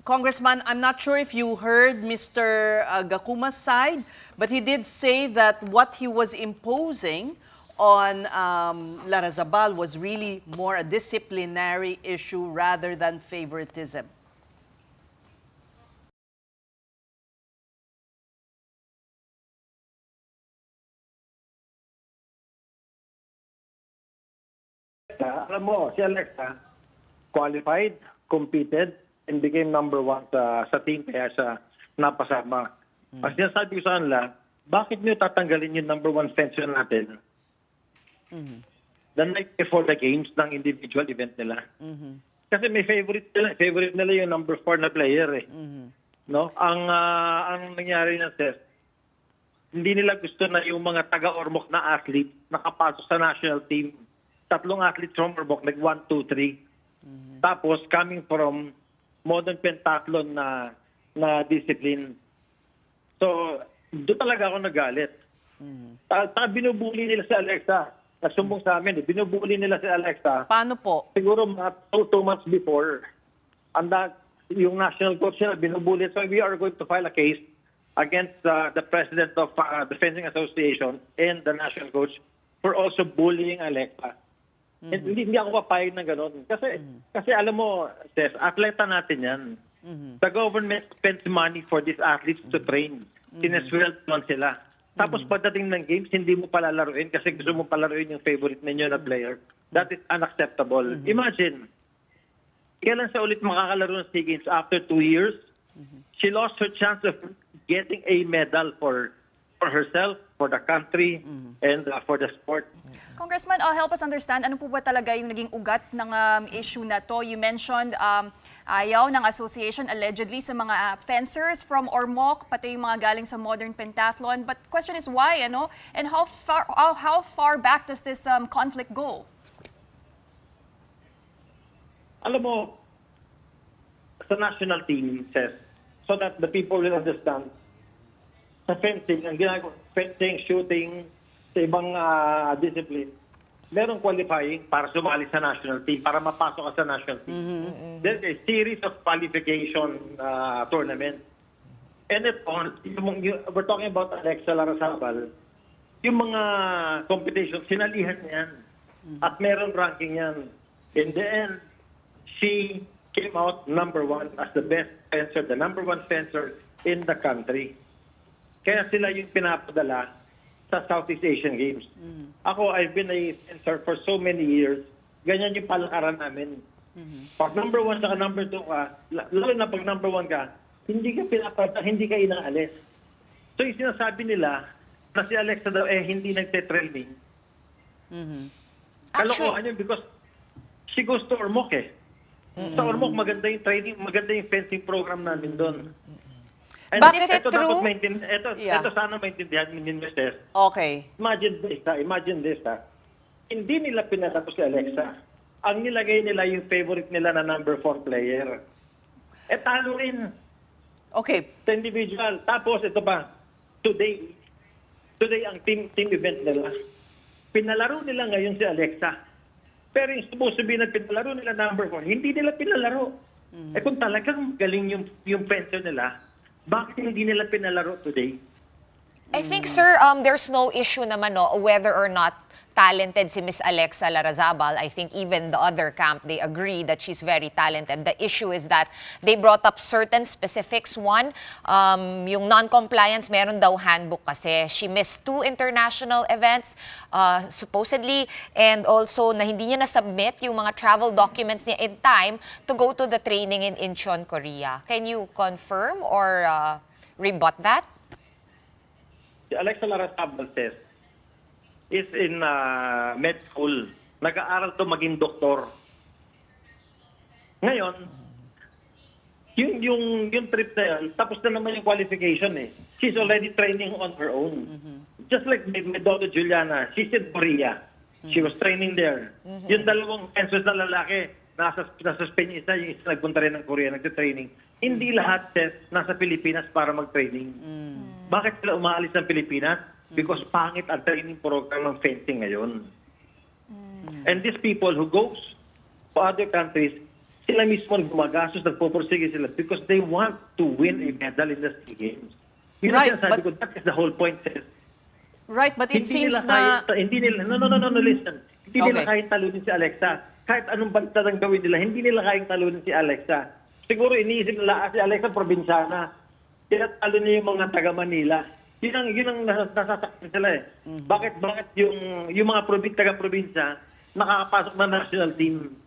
Congressman, I'm not sure if you heard Mr. Gakuma's side, but he did say that what he was imposing on Larrazabal was really more a disciplinary issue rather than favoritism. Alam mo, si Alexa, qualified, competed, and became number one sa team kaya siya napasama. Ang sinasabi ko sa kanila, bakit niyo tatanggalin yung number one fencer natin the night before the games ng individual event nila? Kasi may favorite nila yung number 4 na player eh. No? Ang nangyari na test, hindi nila gusto na yung mga taga-Ormoc na athlete nakapasok sa national team. 3 athletes from Ormoc, like 1, 2, 3. Tapos coming from modern pentathlon na discipline. So, doon talaga ako nagalit. Binubuli nila si Alexa. Nasumbong sa amin, binubuli nila si Alexa. Paano po? Siguro mga 2 months before, yung national coach nila binubuli. So we are going to file a case against the president of the Fencing Association and the national coach for also bullying Alexa. Hindi ako papayag ng gano'n. Kasi alam mo, Tess, atleta natin yan. The government spends money for these athletes to train. Sinesweldo lang sila. Tapos pagdating ng games, hindi mo palalaruin kasi gusto mo palaruin yung favorite ninyo na player. That is unacceptable. Imagine, kailan siya ulit makakalaro ng SEA Games after 2 years? She lost her chance of getting a medal for herself, for the country, and for the sport. Congressman, help us understand, ano po ba talaga yung naging ugat ng issue na to? You mentioned ayaw ng association allegedly sa mga fencers from Ormoc, pati yung mga galing sa modern pentathlon. But question is why, ano? And how far back does this conflict go? Alam mo, sa national team, says, so that the people will understand, sa fencing, ang ginagawa, fencing, shooting, sa ibang discipline, merong qualifying para sumali sa national team, para mapasok ka sa national team. There's a series of qualification tournament. And we're talking about Alexa Larrazabal, yung mga competition, sinalihan yan. At meron ranking yan. In the end, she came out number 1 as the best fencer, the number 1 fencer in the country. Kaya sila yung pinapadala sa Southeast Asian Games. Ako, I've been a fencer for so many years. Ganyan yung palakaran namin. Pag number 1 saka number 2 ka, lalo na pag number 1 ka, hindi ka pinapadala, hindi ka inaalis. So yung sinasabi nila na si Alexa daw hindi nagte-training. Kalokohan yun because she goes to Ormoc eh. Sa Ormoc, maganda yung training, maganda yung fencing program namin doon. And Bakit ito true? Ito sana maintindihan ninyo, Tess. Okay. Imagine this, ha. Hindi nila pinatapos si Alexa. Ang nilagay nila yung favorite nila na number 4 player. Talo rin Okay. sa individual. Tapos ito pa, today ang team event nila. Pinalaro nila ngayon si Alexa. Pero yung supposed to be na pinalaro nila number 4, hindi nila pinalaro. Kung talagang galing yung fencer nila, bakit hindi nila pinalaro today? I think, sir, there's no issue naman no, whether or not talented si Miss Alexa Larrazabal. I think even the other camp, they agree that she's very talented. The issue is that they brought up certain specifics. One, yung non-compliance, meron daw handbook kasi. She missed 2 international events, supposedly, and also na hindi niya na-submit yung mga travel documents niya in time to go to the training in Incheon, Korea. Can you confirm or rebut that? Si Alexa Larrazabal says, is in med school. Nag-aaral to maging doktor. Ngayon, yung trip na yan, tapos na naman yung qualification eh. She's already training on her own. Just like my daughter Juliana, she's in Korea. She was training there. Yung dalawang fencers na lalaki, nasa Spain isa, yung isa nagpunta rin ng Korea, nagtitraining. Hindi lahat nasa Pilipinas para mag-training. Bakit sila umaalis ng Pilipinas? Because pangit ang training program ng fencing ngayon. And these people who goes to other countries, sila mismo ang gumagastos, nagpupursige sila because they want to win a medal in the SEA Games. Yun ang Right, sinasabi but- ko, that is the whole point. Right, but it Hindi seems nila kaya, na... hindi nila, no, listen. Hindi nila Okay. kayang talunin si Alexa. Kahit anong baliktad ang gawin nila, hindi nila kayang talunin si Alexa. Siguro iniisip nila, si Alexa probinsyana. Tinatalo niya yung mga taga Manila. Yun ang nasasaktan sila eh. Bakit yung mga taga-probinsya nakakapasok na national team?